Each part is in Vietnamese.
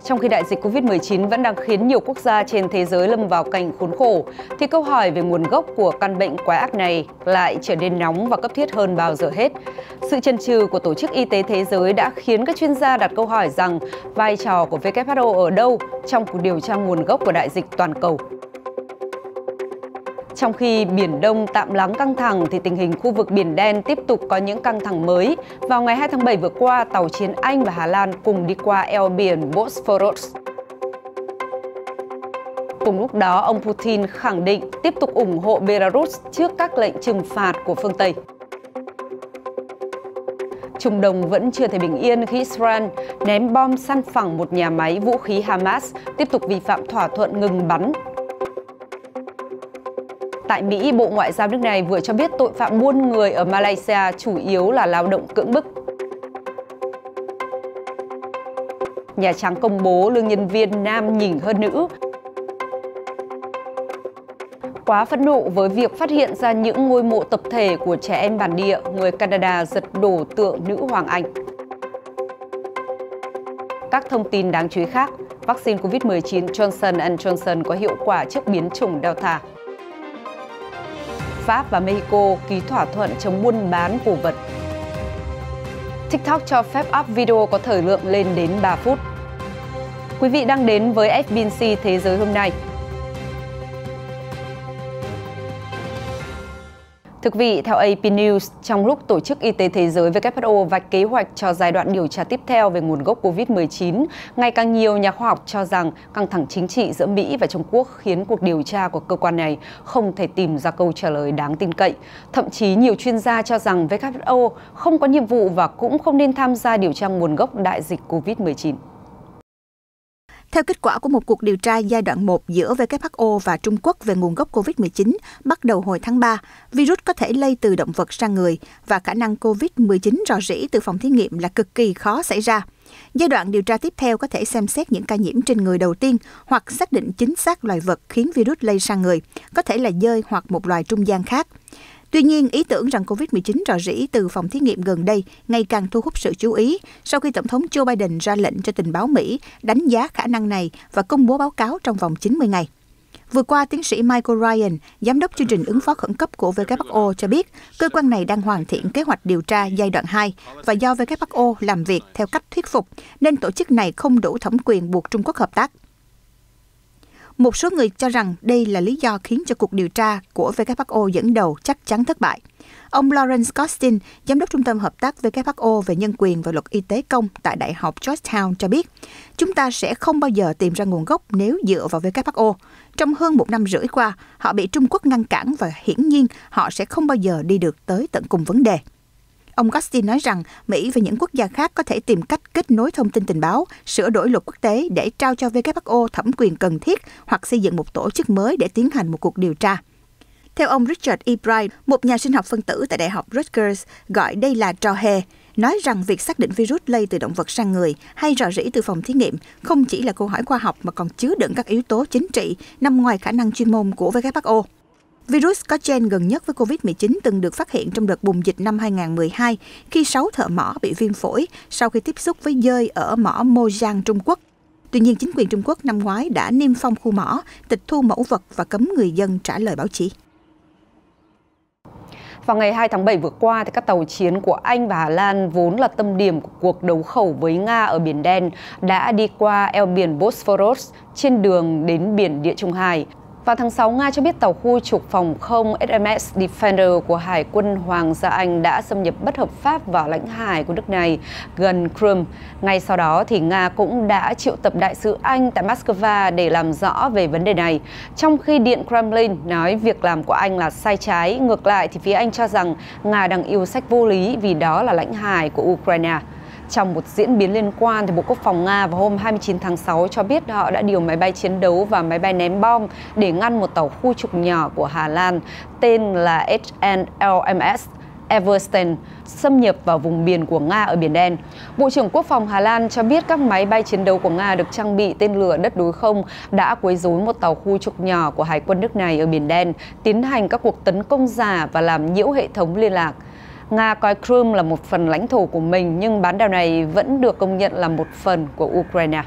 Trong khi đại dịch Covid-19 vẫn đang khiến nhiều quốc gia trên thế giới lâm vào cảnh khốn khổ, thì câu hỏi về nguồn gốc của căn bệnh quái ác này lại trở nên nóng và cấp thiết hơn bao giờ hết. Sự chần chừ của Tổ chức Y tế Thế giới đã khiến các chuyên gia đặt câu hỏi rằng vai trò của WHO ở đâu trong cuộc điều tra nguồn gốc của đại dịch toàn cầu. Trong khi Biển Đông tạm lắng căng thẳng, thì tình hình khu vực Biển Đen tiếp tục có những căng thẳng mới. Vào ngày 2 tháng 7 vừa qua, tàu chiến Anh và Hà Lan cùng đi qua eo biển Bosphorus. Cùng lúc đó, ông Putin khẳng định tiếp tục ủng hộ Belarus trước các lệnh trừng phạt của phương Tây. Trung Đông vẫn chưa thể bình yên khi Israel ném bom săn phẳng một nhà máy vũ khí Hamas, tiếp tục vi phạm thỏa thuận ngừng bắn. Tại Mỹ, Bộ Ngoại giao nước này vừa cho biết tội phạm buôn người ở Malaysia chủ yếu là lao động cưỡng bức. Nhà Trắng công bố lương nhân viên nam nhỉnh hơn nữ. Quá phẫn nộ với việc phát hiện ra những ngôi mộ tập thể của trẻ em bản địa, người Canada giật đổ tượng nữ hoàng Anh. Các thông tin đáng chú ý khác, vaccine Covid-19 Johnson & Johnson có hiệu quả trước biến chủng Delta. Pháp và Mexico ký thỏa thuận chống buôn bán cổ vật. TikTok cho phép up video có thời lượng lên đến 3 phút. Quý vị đang đến với FBNC Thế giới hôm nay. Thưa quý vị, theo AP News, trong lúc Tổ chức Y tế Thế giới WHO vạch kế hoạch cho giai đoạn điều tra tiếp theo về nguồn gốc Covid-19, ngày càng nhiều nhà khoa học cho rằng căng thẳng chính trị giữa Mỹ và Trung Quốc khiến cuộc điều tra của cơ quan này không thể tìm ra câu trả lời đáng tin cậy. Thậm chí nhiều chuyên gia cho rằng WHO không có nhiệm vụ và cũng không nên tham gia điều tra nguồn gốc đại dịch Covid-19. Theo kết quả của một cuộc điều tra giai đoạn 1 giữa WHO và Trung Quốc về nguồn gốc COVID-19 bắt đầu hồi tháng 3, virus có thể lây từ động vật sang người và khả năng COVID-19 rò rỉ từ phòng thí nghiệm là cực kỳ khó xảy ra. Giai đoạn điều tra tiếp theo có thể xem xét những ca nhiễm trên người đầu tiên hoặc xác định chính xác loài vật khiến virus lây sang người, có thể là dơi hoặc một loài trung gian khác. Tuy nhiên, ý tưởng rằng COVID-19 rò rỉ từ phòng thí nghiệm gần đây ngày càng thu hút sự chú ý sau khi Tổng thống Joe Biden ra lệnh cho tình báo Mỹ đánh giá khả năng này và công bố báo cáo trong vòng 90 ngày. Vừa qua, tiến sĩ Michael Ryan, giám đốc chương trình ứng phó khẩn cấp của WHO cho biết cơ quan này đang hoàn thiện kế hoạch điều tra giai đoạn 2 và do WHO làm việc theo cách thuyết phục nên tổ chức này không đủ thẩm quyền buộc Trung Quốc hợp tác. Một số người cho rằng đây là lý do khiến cho cuộc điều tra của WHO dẫn đầu chắc chắn thất bại. Ông Lawrence Costin, giám đốc Trung tâm Hợp tác WHO về nhân quyền và luật y tế công tại Đại học Georgetown cho biết, chúng ta sẽ không bao giờ tìm ra nguồn gốc nếu dựa vào WHO. Trong hơn 1 năm rưỡi qua, họ bị Trung Quốc ngăn cản và hiển nhiên họ sẽ không bao giờ đi được tới tận cùng vấn đề. Ông Costin nói rằng Mỹ và những quốc gia khác có thể tìm cách kết nối thông tin tình báo, sửa đổi luật quốc tế để trao cho WHO thẩm quyền cần thiết hoặc xây dựng một tổ chức mới để tiến hành một cuộc điều tra. Theo ông Richard E. Bright, một nhà sinh học phân tử tại Đại học Rutgers, gọi đây là trò hề, nói rằng việc xác định virus lây từ động vật sang người hay rò rỉ từ phòng thí nghiệm không chỉ là câu hỏi khoa học mà còn chứa đựng các yếu tố chính trị nằm ngoài khả năng chuyên môn của WHO. Virus có gen gần nhất với COVID-19 từng được phát hiện trong đợt bùng dịch năm 2012 khi 6 thợ mỏ bị viêm phổi sau khi tiếp xúc với dơi ở mỏ Mojang, Trung Quốc. Tuy nhiên, chính quyền Trung Quốc năm ngoái đã niêm phong khu mỏ, tịch thu mẫu vật và cấm người dân trả lời báo chí. Vào ngày 2 tháng 7 vừa qua, các tàu chiến của Anh và Hà Lan vốn là tâm điểm của cuộc đấu khẩu với Nga ở Biển Đen đã đi qua eo biển Bosphorus trên đường đến biển Địa Trung Hải. Vào tháng 6, Nga cho biết tàu khu trục phòng không HMS Defender của Hải quân Hoàng gia Anh đã xâm nhập bất hợp pháp vào lãnh hải của nước này gần Crimea. Ngay sau đó, thì Nga cũng đã triệu tập đại sứ Anh tại Moscow để làm rõ về vấn đề này. Trong khi Điện Kremlin nói việc làm của Anh là sai trái, ngược lại thì phía Anh cho rằng Nga đang yêu sách vô lý vì đó là lãnh hải của Ukraine. Trong một diễn biến liên quan, thì Bộ Quốc phòng Nga vào hôm 29 tháng 6 cho biết họ đã điều máy bay chiến đấu và máy bay ném bom để ngăn một tàu khu trục nhỏ của Hà Lan tên là HNLMS Everstein xâm nhập vào vùng biển của Nga ở Biển Đen. Bộ trưởng Quốc phòng Hà Lan cho biết các máy bay chiến đấu của Nga được trang bị tên lửa đất đối không đã quấy rối một tàu khu trục nhỏ của Hải quân nước này ở Biển Đen, tiến hành các cuộc tấn công giả và làm nhiễu hệ thống liên lạc. Nga coi Crimea là một phần lãnh thổ của mình, nhưng bán đảo này vẫn được công nhận là một phần của Ukraine.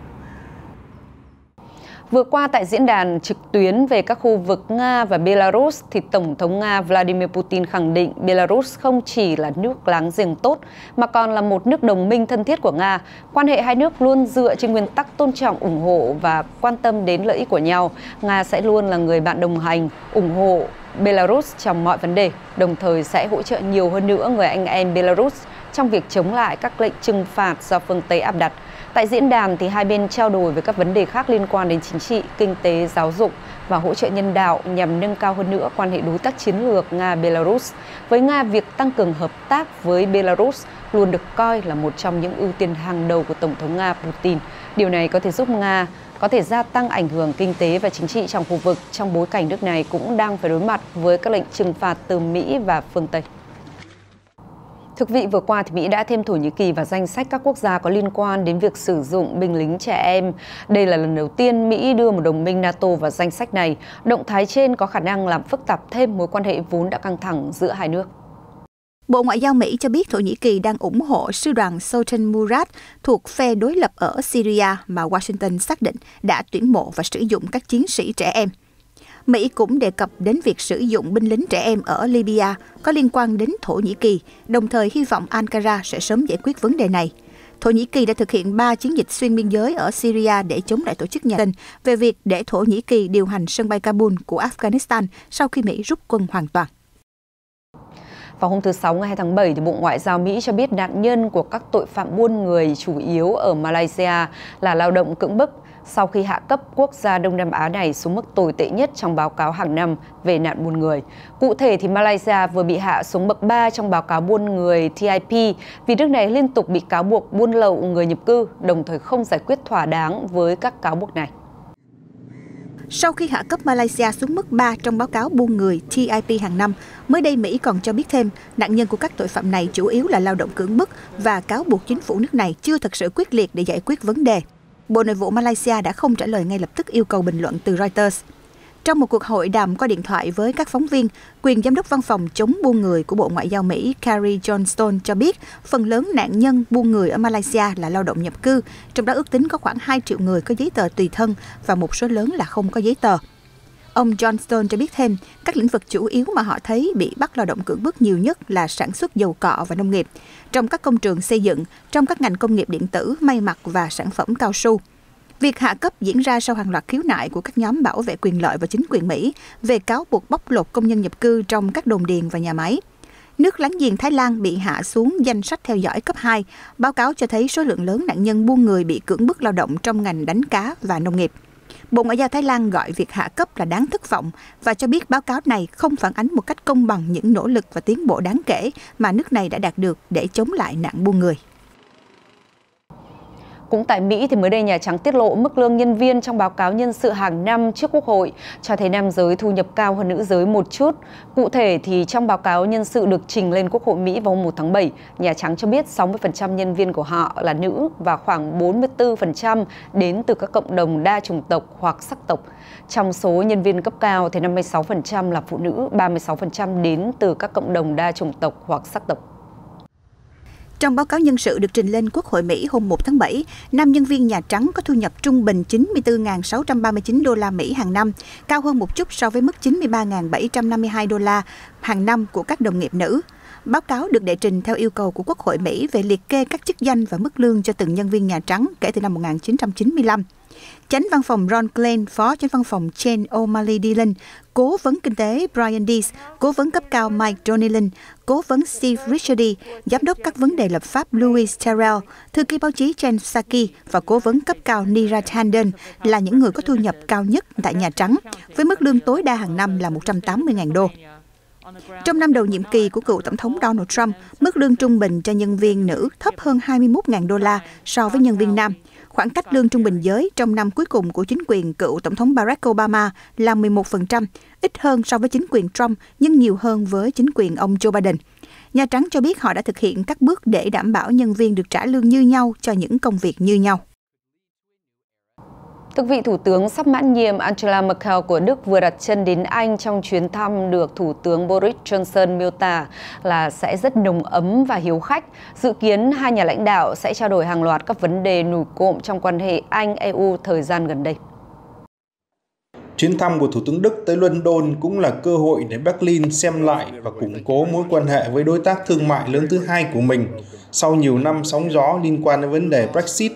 Vừa qua tại diễn đàn trực tuyến về các khu vực Nga và Belarus, thì Tổng thống Nga Vladimir Putin khẳng định Belarus không chỉ là nước láng giềng tốt, mà còn là một nước đồng minh thân thiết của Nga. Quan hệ hai nước luôn dựa trên nguyên tắc tôn trọng, ủng hộ và quan tâm đến lợi ích của nhau. Nga sẽ luôn là người bạn đồng hành, ủng hộ Belarus trong mọi vấn đề, đồng thời sẽ hỗ trợ nhiều hơn nữa người anh em Belarus trong việc chống lại các lệnh trừng phạt do phương Tây áp đặt. Tại diễn đàn thì hai bên trao đổi về các vấn đề khác liên quan đến chính trị, kinh tế, giáo dục và hỗ trợ nhân đạo nhằm nâng cao hơn nữa quan hệ đối tác chiến lược Nga-Belarus. Với Nga, việc tăng cường hợp tác với Belarus luôn được coi là một trong những ưu tiên hàng đầu của Tổng thống Nga Putin. Điều này có thể giúp Nga có thể gia tăng ảnh hưởng kinh tế và chính trị trong khu vực, trong bối cảnh nước này cũng đang phải đối mặt với các lệnh trừng phạt từ Mỹ và phương Tây. Thưa quý vị, vừa qua thì Mỹ đã thêm Thổ Nhĩ Kỳ vào danh sách các quốc gia có liên quan đến việc sử dụng binh lính trẻ em. Đây là lần đầu tiên Mỹ đưa một đồng minh NATO vào danh sách này. Động thái trên có khả năng làm phức tạp thêm mối quan hệ vốn đã căng thẳng giữa hai nước. Bộ Ngoại giao Mỹ cho biết Thổ Nhĩ Kỳ đang ủng hộ sư đoàn Sultan Murad thuộc phe đối lập ở Syria mà Washington xác định đã tuyển mộ và sử dụng các chiến sĩ trẻ em. Mỹ cũng đề cập đến việc sử dụng binh lính trẻ em ở Libya có liên quan đến Thổ Nhĩ Kỳ, đồng thời hy vọng Ankara sẽ sớm giải quyết vấn đề này. Thổ Nhĩ Kỳ đã thực hiện 3 chiến dịch xuyên biên giới ở Syria để chống lại tổ chức nhà nước về việc để Thổ Nhĩ Kỳ điều hành sân bay Kabul của Afghanistan sau khi Mỹ rút quân hoàn toàn. Vào hôm thứ Sáu ngày 2 tháng 7, thì Bộ Ngoại giao Mỹ cho biết nạn nhân của các tội phạm buôn người chủ yếu ở Malaysia là lao động cưỡng bức, sau khi hạ cấp quốc gia Đông Nam Á này xuống mức tồi tệ nhất trong báo cáo hàng năm về nạn buôn người. Cụ thể thì Malaysia vừa bị hạ xuống bậc 3 trong báo cáo buôn người TIP vì nước này liên tục bị cáo buộc buôn lậu người nhập cư, đồng thời không giải quyết thỏa đáng với các cáo buộc này. Sau khi hạ cấp Malaysia xuống mức 3 trong báo cáo buôn người TIP hàng năm, mới đây Mỹ còn cho biết thêm nạn nhân của các tội phạm này chủ yếu là lao động cưỡng bức và cáo buộc chính phủ nước này chưa thật sự quyết liệt để giải quyết vấn đề. Bộ Nội vụ Malaysia đã không trả lời ngay lập tức yêu cầu bình luận từ Reuters. Trong một cuộc hội đàm qua điện thoại với các phóng viên, quyền giám đốc văn phòng chống buôn người của Bộ Ngoại giao Mỹ Carrie Johnstone cho biết phần lớn nạn nhân buôn người ở Malaysia là lao động nhập cư, trong đó ước tính có khoảng 2 triệu người có giấy tờ tùy thân và một số lớn là không có giấy tờ. Ông Johnstone cho biết thêm, các lĩnh vực chủ yếu mà họ thấy bị bắt lao động cưỡng bức nhiều nhất là sản xuất dầu cọ và nông nghiệp, trong các công trường xây dựng, trong các ngành công nghiệp điện tử, may mặc và sản phẩm cao su. Việc hạ cấp diễn ra sau hàng loạt khiếu nại của các nhóm bảo vệ quyền lợi và chính quyền Mỹ về cáo buộc bóc lột công nhân nhập cư trong các đồn điền và nhà máy. Nước láng giềng Thái Lan bị hạ xuống danh sách theo dõi cấp 2, báo cáo cho thấy số lượng lớn nạn nhân buôn người bị cưỡng bức lao động trong ngành đánh cá và nông nghiệp. Bộ Ngoại giao Thái Lan gọi việc hạ cấp là đáng thất vọng và cho biết báo cáo này không phản ánh một cách công bằng những nỗ lực và tiến bộ đáng kể mà nước này đã đạt được để chống lại nạn buôn người. Cũng tại Mỹ thì mới đây Nhà Trắng tiết lộ mức lương nhân viên trong báo cáo nhân sự hàng năm trước Quốc hội cho thấy nam giới thu nhập cao hơn nữ giới một chút. Cụ thể thì trong báo cáo nhân sự được trình lên Quốc hội Mỹ vào hôm 1 tháng 7, Nhà Trắng cho biết 60% nhân viên của họ là nữ và khoảng 44% đến từ các cộng đồng đa chủng tộc hoặc sắc tộc. Trong số nhân viên cấp cao thì 56% là phụ nữ, 36% đến từ các cộng đồng đa chủng tộc hoặc sắc tộc. Trong báo cáo nhân sự được trình lên Quốc hội Mỹ hôm 1 tháng 7, nam nhân viên Nhà Trắng có thu nhập trung bình 94.639 đô la Mỹ hàng năm, cao hơn một chút so với mức 93.752 đô la hàng năm của các đồng nghiệp nữ. Báo cáo được đệ trình theo yêu cầu của Quốc hội Mỹ về liệt kê các chức danh và mức lương cho từng nhân viên Nhà Trắng kể từ năm 1995. Chánh văn phòng Ron Klain, phó chánh văn phòng Jen O'Malley Dillon, cố vấn kinh tế Brian Deese, cố vấn cấp cao Mike Donnellan, cố vấn Steve Ricciardi, giám đốc các vấn đề lập pháp Louis Terrell, thư ký báo chí Jen Psaki và cố vấn cấp cao Neera Tanden là những người có thu nhập cao nhất tại Nhà Trắng, với mức lương tối đa hàng năm là 180.000 đô. Trong năm đầu nhiệm kỳ của cựu Tổng thống Donald Trump, mức lương trung bình cho nhân viên nữ thấp hơn 21.000 đô la so với nhân viên nam. Khoảng cách lương trung bình giới trong năm cuối cùng của chính quyền cựu Tổng thống Barack Obama là 11%, ít hơn so với chính quyền Trump nhưng nhiều hơn với chính quyền ông Joe Biden. Nhà Trắng cho biết họ đã thực hiện các bước để đảm bảo nhân viên được trả lương như nhau cho những công việc như nhau. Thưa quý vị, Thủ tướng sắp mãn nhiệm Angela Merkel của Đức vừa đặt chân đến Anh trong chuyến thăm được Thủ tướng Boris Johnson miêu tả là sẽ rất nồng ấm và hiếu khách. Dự kiến hai nhà lãnh đạo sẽ trao đổi hàng loạt các vấn đề nổi cộm trong quan hệ Anh-EU thời gian gần đây. Chuyến thăm của Thủ tướng Đức tới London cũng là cơ hội để Berlin xem lại và củng cố mối quan hệ với đối tác thương mại lớn thứ hai của mình sau nhiều năm sóng gió liên quan đến vấn đề Brexit.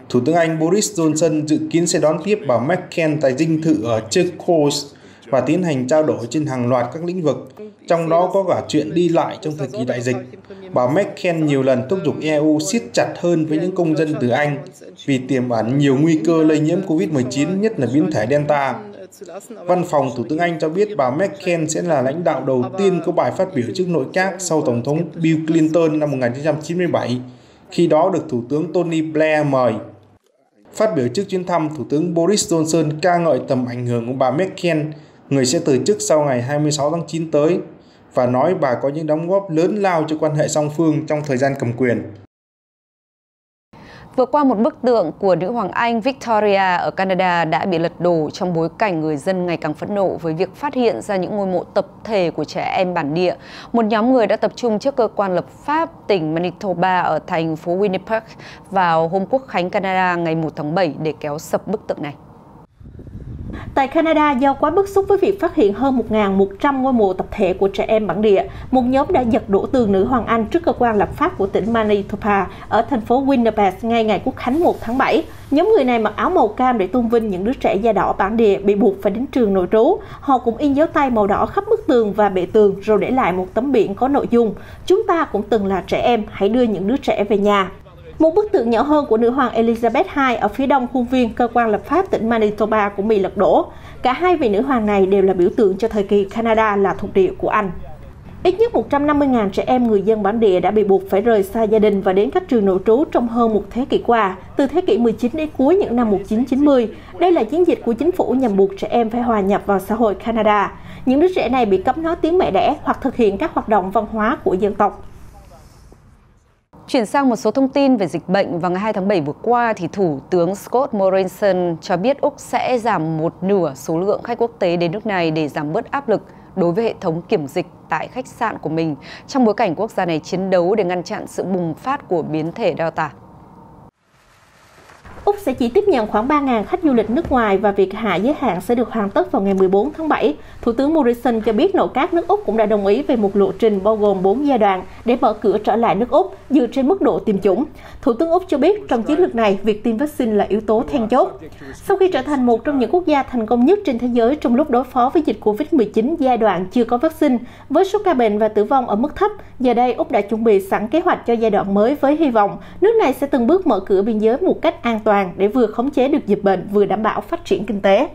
Thủ tướng Anh Boris Johnson dự kiến sẽ đón tiếp bà Merkel tại dinh thự ở Turkos và tiến hành trao đổi trên hàng loạt các lĩnh vực, trong đó có cả chuyện đi lại trong thời kỳ đại dịch. Bà Merkel nhiều lần thúc giục EU siết chặt hơn với những công dân từ Anh vì tiềm ẩn nhiều nguy cơ lây nhiễm COVID-19, nhất là biến thể Delta. Văn phòng Thủ tướng Anh cho biết bà Merkel sẽ là lãnh đạo đầu tiên có bài phát biểu trước nội các sau Tổng thống Bill Clinton năm 1997, khi đó được Thủ tướng Tony Blair mời. Phát biểu trước chuyến thăm, Thủ tướng Boris Johnson ca ngợi tầm ảnh hưởng của bà Merkel, người sẽ từ chức sau ngày 26 tháng 9 tới, và nói bà có những đóng góp lớn lao cho quan hệ song phương trong thời gian cầm quyền. Vừa qua, một bức tượng của nữ hoàng Anh Victoria ở Canada đã bị lật đổ trong bối cảnh người dân ngày càng phẫn nộ với việc phát hiện ra những ngôi mộ tập thể của trẻ em bản địa. Một nhóm người đã tập trung trước cơ quan lập pháp tỉnh Manitoba ở thành phố Winnipeg vào hôm Quốc khánh Canada ngày 1 tháng 7 để kéo sập bức tượng này. Tại Canada, do quá bức xúc với việc phát hiện hơn 1.100 ngôi mộ tập thể của trẻ em bản địa, một nhóm đã giật đổ tường nữ hoàng Anh trước cơ quan lập pháp của tỉnh Manitoba ở thành phố Winnipeg ngay ngày Quốc khánh 1 tháng 7. Nhóm người này mặc áo màu cam để tôn vinh những đứa trẻ da đỏ bản địa bị buộc phải đến trường nội trú. Họ cũng in dấu tay màu đỏ khắp bức tường và bệ tường rồi để lại một tấm biển có nội dung: "Chúng ta cũng từng là trẻ em, hãy đưa những đứa trẻ về nhà." Một bức tượng nhỏ hơn của nữ hoàng Elizabeth II ở phía đông khuôn viên cơ quan lập pháp tỉnh Manitoba cũng bị lật đổ. Cả hai vị nữ hoàng này đều là biểu tượng cho thời kỳ Canada là thuộc địa của Anh. Ít nhất 150.000 trẻ em người dân bản địa đã bị buộc phải rời xa gia đình và đến các trường nội trú trong hơn một thế kỷ qua, từ thế kỷ 19 đến cuối những năm 1990. Đây là chiến dịch của chính phủ nhằm buộc trẻ em phải hòa nhập vào xã hội Canada. Những đứa trẻ này bị cấm nói tiếng mẹ đẻ hoặc thực hiện các hoạt động văn hóa của dân tộc. Chuyển sang một số thông tin về dịch bệnh, vào ngày 2 tháng 7 vừa qua, thì Thủ tướng Scott Morrison cho biết Úc sẽ giảm một nửa số lượng khách quốc tế đến nước này để giảm bớt áp lực đối với hệ thống kiểm dịch tại khách sạn của mình, trong bối cảnh quốc gia này chiến đấu để ngăn chặn sự bùng phát của biến thể Delta. Úc sẽ chỉ tiếp nhận khoảng 3.000 khách du lịch nước ngoài và việc hạ giới hạn sẽ được hoàn tất vào ngày 14 tháng 7. Thủ tướng Morrison cho biết nội các nước Úc cũng đã đồng ý về một lộ trình bao gồm 4 giai đoạn để mở cửa trở lại nước Úc dựa trên mức độ tiêm chủng. Thủ tướng Úc cho biết trong chiến lược này, việc tiêm vaccine là yếu tố then chốt. Sau khi trở thành một trong những quốc gia thành công nhất trên thế giới trong lúc đối phó với dịch Covid-19 giai đoạn chưa có vaccine, với số ca bệnh và tử vong ở mức thấp, giờ đây Úc đã chuẩn bị sẵn kế hoạch cho giai đoạn mới với hy vọng nước này sẽ từng bước mở cửa biên giới một cách an toàn để vừa khống chế được dịch bệnh vừa đảm bảo phát triển kinh tế.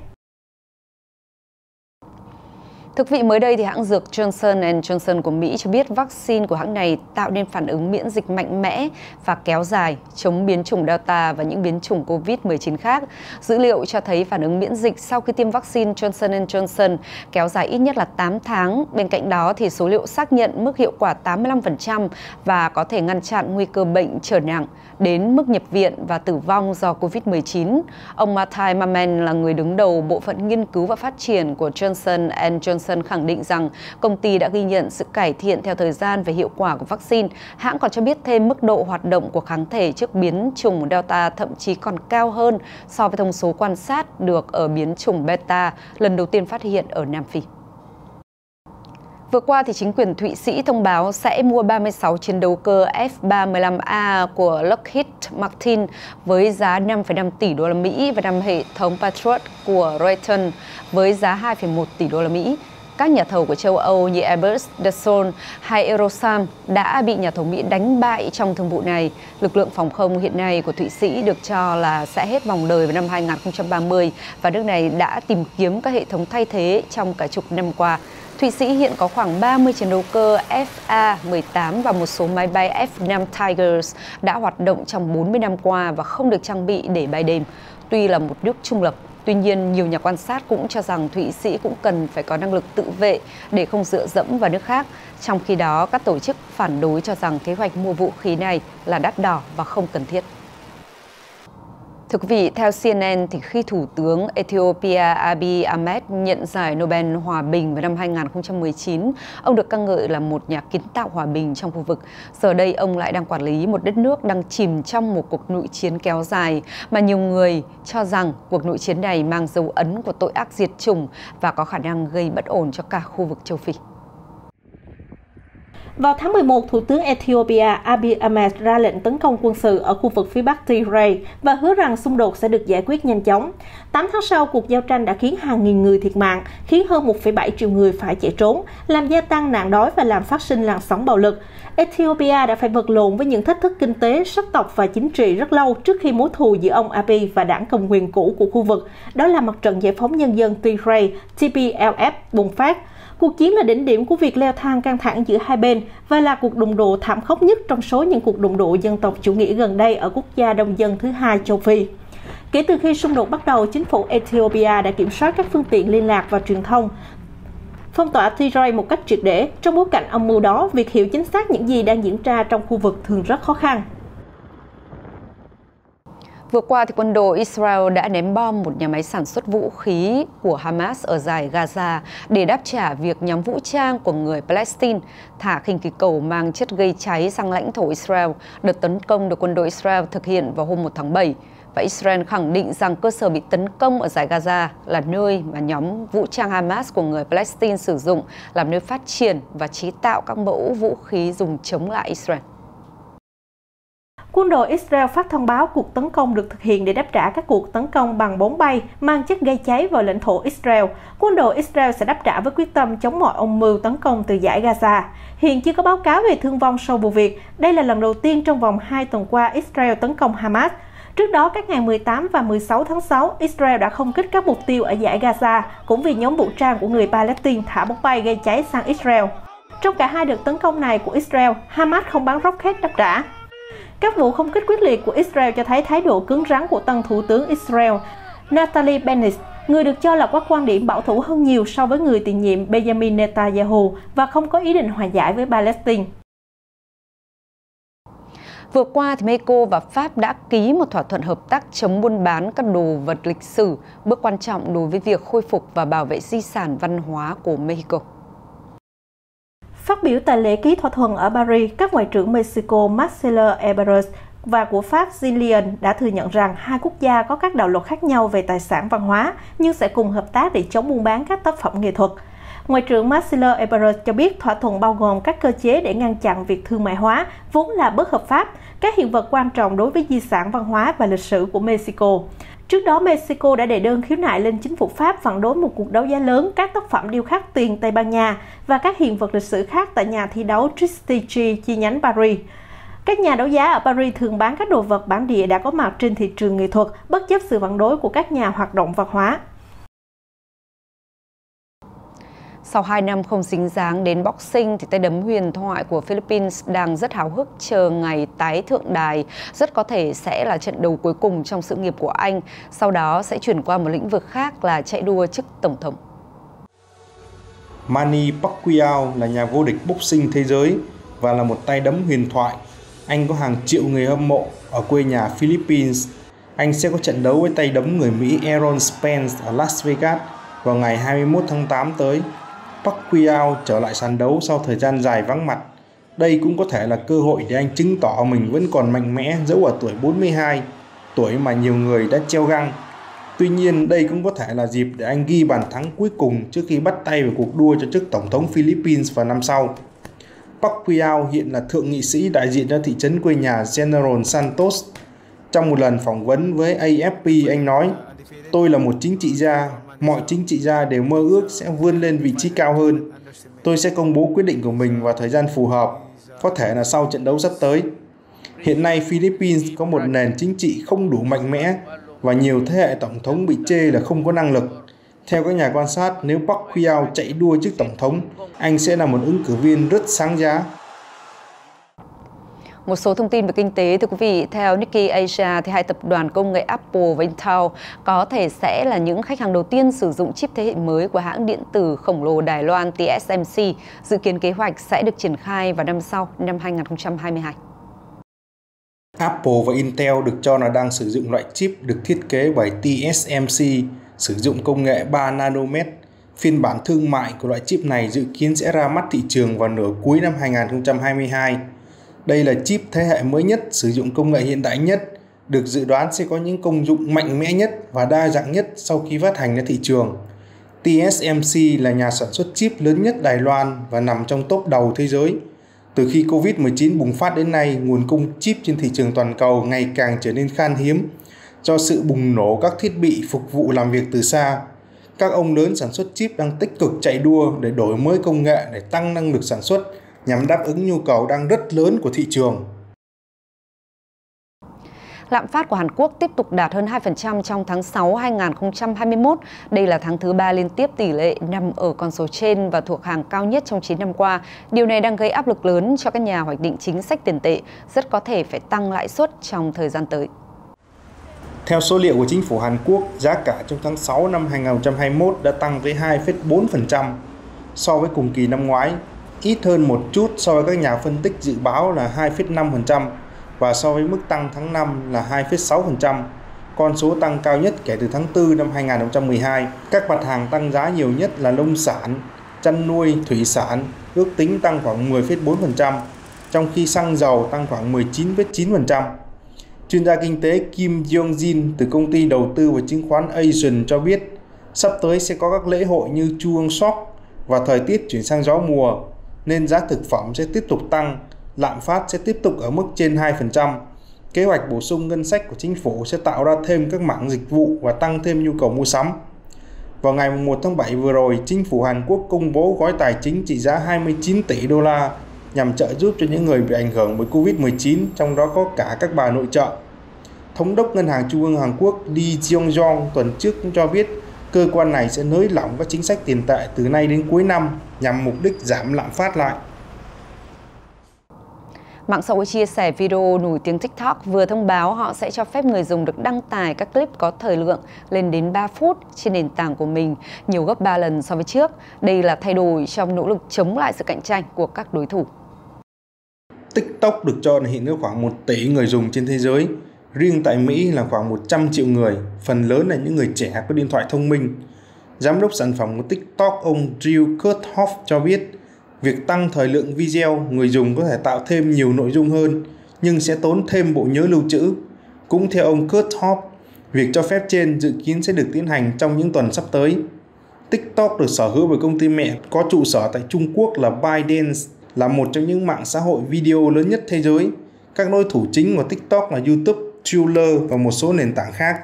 Thưa quý vị, mới đây thì hãng dược Johnson & Johnson của Mỹ cho biết vaccine của hãng này tạo nên phản ứng miễn dịch mạnh mẽ và kéo dài chống biến chủng Delta và những biến chủng Covid-19 khác. Dữ liệu cho thấy phản ứng miễn dịch sau khi tiêm vaccine Johnson & Johnson kéo dài ít nhất là 8 tháng. Bên cạnh đó thì số liệu xác nhận mức hiệu quả 85% và có thể ngăn chặn nguy cơ bệnh trở nặng đến mức nhập viện và tử vong do Covid-19. Ông Mathai Mamen là người đứng đầu bộ phận nghiên cứu và phát triển của Johnson & Johnson khẳng định rằng công ty đã ghi nhận sự cải thiện theo thời gian về hiệu quả của vaccine. Hãng còn cho biết thêm mức độ hoạt động của kháng thể trước biến chủng Delta thậm chí còn cao hơn so với thông số quan sát được ở biến chủng Beta lần đầu tiên phát hiện ở Nam Phi. Vừa qua, thì chính quyền Thụy Sĩ thông báo sẽ mua 36 chiến đấu cơ F-35A của Lockheed Martin với giá 5,5 tỷ đô la Mỹ và 5 hệ thống Patriot của Raytheon với giá 2,1 tỷ đô la Mỹ. Các nhà thầu của châu Âu như Airbus, Dassault hay Aerosam đã bị nhà thầu Mỹ đánh bại trong thương vụ này. Lực lượng phòng không hiện nay của Thụy Sĩ được cho là sẽ hết vòng đời vào năm 2030 và nước này đã tìm kiếm các hệ thống thay thế trong cả chục năm qua. Thụy Sĩ hiện có khoảng 30 chiến đấu cơ FA-18 và một số máy bay F-5 Tigers đã hoạt động trong 40 năm qua và không được trang bị để bay đêm. Tuy là một nước trung lập, tuy nhiên nhiều nhà quan sát cũng cho rằng Thụy Sĩ cũng cần phải có năng lực tự vệ để không dựa dẫm vào nước khác. Trong khi đó, các tổ chức phản đối cho rằng kế hoạch mua vũ khí này là đắt đỏ và không cần thiết. Thưa quý vị, theo CNN, thì khi Thủ tướng Ethiopia Abiy Ahmed nhận giải Nobel Hòa bình vào năm 2019, ông được ca ngợi là một nhà kiến tạo hòa bình trong khu vực. Giờ đây, ông lại đang quản lý một đất nước đang chìm trong một cuộc nội chiến kéo dài, mà nhiều người cho rằng cuộc nội chiến này mang dấu ấn của tội ác diệt chủng và có khả năng gây bất ổn cho cả khu vực châu Phi. Vào tháng 11, Thủ tướng Ethiopia Abiy Ahmed ra lệnh tấn công quân sự ở khu vực phía Bắc Tigray và hứa rằng xung đột sẽ được giải quyết nhanh chóng. 8 tháng sau, cuộc giao tranh đã khiến hàng nghìn người thiệt mạng, khiến hơn 1,7 triệu người phải chạy trốn, làm gia tăng nạn đói và làm phát sinh làn sóng bạo lực. Ethiopia đã phải vật lộn với những thách thức kinh tế, sắc tộc và chính trị rất lâu trước khi mối thù giữa ông Abiy và đảng cầm quyền cũ của khu vực, đó là Mặt trận Giải phóng Nhân dân Tigray (TPLF) bùng phát. Cuộc chiến là đỉnh điểm của việc leo thang căng thẳng giữa hai bên và là cuộc đụng độ thảm khốc nhất trong số những cuộc đụng độ dân tộc chủ nghĩa gần đây ở quốc gia đông dân thứ hai châu Phi. Kể từ khi xung đột bắt đầu, chính phủ Ethiopia đã kiểm soát các phương tiện liên lạc và truyền thông, phong tỏa Tigray một cách triệt để. Trong bối cảnh âm mưu đó, việc hiểu chính xác những gì đang diễn ra trong khu vực thường rất khó khăn. Vừa qua, thì quân đội Israel đã ném bom một nhà máy sản xuất vũ khí của Hamas ở dải Gaza để đáp trả việc nhóm vũ trang của người Palestine thả khinh khí cầu mang chất gây cháy sang lãnh thổ Israel. Đợt tấn công được quân đội Israel thực hiện vào hôm 1 tháng 7. Và Israel khẳng định rằng cơ sở bị tấn công ở dải Gaza là nơi mà nhóm vũ trang Hamas của người Palestine sử dụng làm nơi phát triển và chế tạo các mẫu vũ khí dùng chống lại Israel. Quân đội Israel phát thông báo cuộc tấn công được thực hiện để đáp trả các cuộc tấn công bằng bom bay mang chất gây cháy vào lãnh thổ Israel. Quân đội Israel sẽ đáp trả với quyết tâm chống mọi âm mưu tấn công từ dải Gaza. Hiện chưa có báo cáo về thương vong sau vụ việc. Đây là lần đầu tiên trong vòng 2 tuần qua Israel tấn công Hamas. Trước đó, các ngày 18 và 16 tháng 6, Israel đã không kích các mục tiêu ở dải Gaza, cũng vì nhóm vũ trang của người Palestine thả bom bay gây cháy sang Israel. Trong cả hai đợt tấn công này của Israel, Hamas không bắn rocket đáp trả. Các vụ không kích quyết liệt của Israel cho thấy thái độ cứng rắn của tân thủ tướng Israel Naftali Bennett, người được cho là có quan điểm bảo thủ hơn nhiều so với người tiền nhiệm Benjamin Netanyahu và không có ý định hòa giải với Palestine. Vừa qua, thì Mexico và Pháp đã ký một thỏa thuận hợp tác chống buôn bán các đồ vật lịch sử, bước quan trọng đối với việc khôi phục và bảo vệ di sản văn hóa của Mexico. Phát biểu tại lễ ký thỏa thuận ở Paris, các ngoại trưởng Mexico Marcelo Ebrard và của Pháp Jean đã thừa nhận rằng hai quốc gia có các đạo luật khác nhau về tài sản văn hóa, nhưng sẽ cùng hợp tác để chống buôn bán các tác phẩm nghệ thuật. Ngoại trưởng Marcelo Ebrard cho biết thỏa thuận bao gồm các cơ chế để ngăn chặn việc thương mại hóa, vốn là bất hợp pháp, các hiện vật quan trọng đối với di sản văn hóa và lịch sử của Mexico. Trước đó, Mexico đã đệ đơn khiếu nại lên chính phủ Pháp phản đối một cuộc đấu giá lớn các tác phẩm điêu khắc tiền Tây Ban Nha và các hiện vật lịch sử khác tại nhà thi đấu Tristigi chi nhánh Paris. Các nhà đấu giá ở Paris thường bán các đồ vật bản địa đã có mặt trên thị trường nghệ thuật, bất chấp sự phản đối của các nhà hoạt động văn hóa. Sau 2 năm không dính dáng đến boxing, thì tay đấm huyền thoại của Philippines đang rất háo hức chờ ngày tái thượng đài. Rất có thể sẽ là trận đấu cuối cùng trong sự nghiệp của anh, sau đó sẽ chuyển qua một lĩnh vực khác là chạy đua chức tổng thống. Manny Pacquiao là nhà vô địch boxing thế giới và là một tay đấm huyền thoại. Anh có hàng triệu người hâm mộ ở quê nhà Philippines. Anh sẽ có trận đấu với tay đấm người Mỹ Errol Spence ở Las Vegas vào ngày 21 tháng 8 tới. Pacquiao trở lại sàn đấu sau thời gian dài vắng mặt. Đây cũng có thể là cơ hội để anh chứng tỏ mình vẫn còn mạnh mẽ dẫu ở tuổi 42, tuổi mà nhiều người đã treo găng. Tuy nhiên, đây cũng có thể là dịp để anh ghi bàn thắng cuối cùng trước khi bắt tay vào cuộc đua cho chức tổng thống Philippines vào năm sau. Pacquiao hiện là thượng nghị sĩ đại diện cho thị trấn quê nhà General Santos. Trong một lần phỏng vấn với AFP, anh nói: "Tôi là một chính trị gia. Mọi chính trị gia đều mơ ước sẽ vươn lên vị trí cao hơn. Tôi sẽ công bố quyết định của mình vào thời gian phù hợp, có thể là sau trận đấu sắp tới." Hiện nay, Philippines có một nền chính trị không đủ mạnh mẽ và nhiều thế hệ tổng thống bị chê là không có năng lực. Theo các nhà quan sát, nếu Pacquiao chạy đua chức tổng thống, anh sẽ là một ứng cử viên rất sáng giá. Một số thông tin về kinh tế, thưa quý vị, theo Nikkei Asia, thì hai tập đoàn công nghệ Apple và Intel có thể sẽ là những khách hàng đầu tiên sử dụng chip thế hệ mới của hãng điện tử khổng lồ Đài Loan TSMC, dự kiến kế hoạch sẽ được triển khai vào năm sau, năm 2022. Apple và Intel được cho là đang sử dụng loại chip được thiết kế bởi TSMC sử dụng công nghệ 3 nanomet. Phiên bản thương mại của loại chip này dự kiến sẽ ra mắt thị trường vào nửa cuối năm 2022. Đây là chip thế hệ mới nhất, sử dụng công nghệ hiện đại nhất, được dự đoán sẽ có những công dụng mạnh mẽ nhất và đa dạng nhất sau khi phát hành ra thị trường. TSMC là nhà sản xuất chip lớn nhất Đài Loan và nằm trong top đầu thế giới. Từ khi Covid-19 bùng phát đến nay, nguồn cung chip trên thị trường toàn cầu ngày càng trở nên khan hiếm do sự bùng nổ các thiết bị phục vụ làm việc từ xa. Các ông lớn sản xuất chip đang tích cực chạy đua để đổi mới công nghệ để tăng năng lực sản xuất nhằm đáp ứng nhu cầu đang rất lớn của thị trường. Lạm phát của Hàn Quốc tiếp tục đạt hơn 2% trong tháng 6 2021. Đây là tháng thứ 3 liên tiếp tỷ lệ nằm ở con số trên và thuộc hàng cao nhất trong 9 năm qua. Điều này đang gây áp lực lớn cho các nhà hoạch định chính sách tiền tệ, rất có thể phải tăng lãi suất trong thời gian tới. Theo số liệu của chính phủ Hàn Quốc, giá cả trong tháng 6 năm 2021 đã tăng với 2,4% so với cùng kỳ năm ngoái, ít hơn một chút so với các nhà phân tích dự báo là 2,5%. và so với mức tăng tháng 5 là 2,6%, con số tăng cao nhất kể từ tháng 4 năm 2012. Các mặt hàng tăng giá nhiều nhất là nông sản, chăn nuôi, thủy sản, ước tính tăng khoảng 10,4%, trong khi xăng dầu tăng khoảng 19,9%. Chuyên gia kinh tế Kim Yong-jin từ công ty đầu tư và chứng khoán Asian cho biết, sắp tới sẽ có các lễ hội như Chuseok và thời tiết chuyển sang gió mùa, nên giá thực phẩm sẽ tiếp tục tăng, lạm phát sẽ tiếp tục ở mức trên 2%. Kế hoạch bổ sung ngân sách của chính phủ sẽ tạo ra thêm các mảng dịch vụ và tăng thêm nhu cầu mua sắm. Vào ngày 1 tháng 7 vừa rồi, chính phủ Hàn Quốc công bố gói tài chính trị giá 29 tỷ đô la nhằm trợ giúp cho những người bị ảnh hưởng bởi Covid-19, trong đó có cả các bà nội trợ. Thống đốc Ngân hàng Trung ương Hàn Quốc Lee Jeong-jong tuần trước cũng cho biết cơ quan này sẽ nới lỏng các chính sách tiền tệ từ nay đến cuối năm nhằm mục đích giảm lạm phát lại. Mạng xã hội chia sẻ video nổi tiếng TikTok vừa thông báo họ sẽ cho phép người dùng được đăng tải các clip có thời lượng lên đến 3 phút trên nền tảng của mình, nhiều gấp 3 lần so với trước. Đây là thay đổi trong nỗ lực chống lại sự cạnh tranh của các đối thủ. TikTok được cho là hiện có khoảng 1 tỷ người dùng trên thế giới. Riêng tại Mỹ là khoảng 100 triệu người, phần lớn là những người trẻ có điện thoại thông minh. Giám đốc sản phẩm của TikTok ông Drew Kerthoff cho biết, việc tăng thời lượng video, người dùng có thể tạo thêm nhiều nội dung hơn, nhưng sẽ tốn thêm bộ nhớ lưu trữ. Cũng theo ông Kerthoff, việc cho phép trên dự kiến sẽ được tiến hành trong những tuần sắp tới. TikTok được sở hữu bởi công ty mẹ có trụ sở tại Trung Quốc là ByteDance, là một trong những mạng xã hội video lớn nhất thế giới. Các đối thủ chính của TikTok là YouTube, Triller và một số nền tảng khác.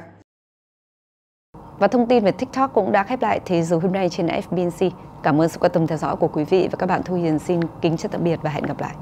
Và thông tin về TikTok cũng đã khép lại Thế giới hôm nay trên FBNC. Cảm ơn sự quan tâm theo dõi của quý vị và các bạn. Thu Hiền xin kính chào tạm biệt và hẹn gặp lại.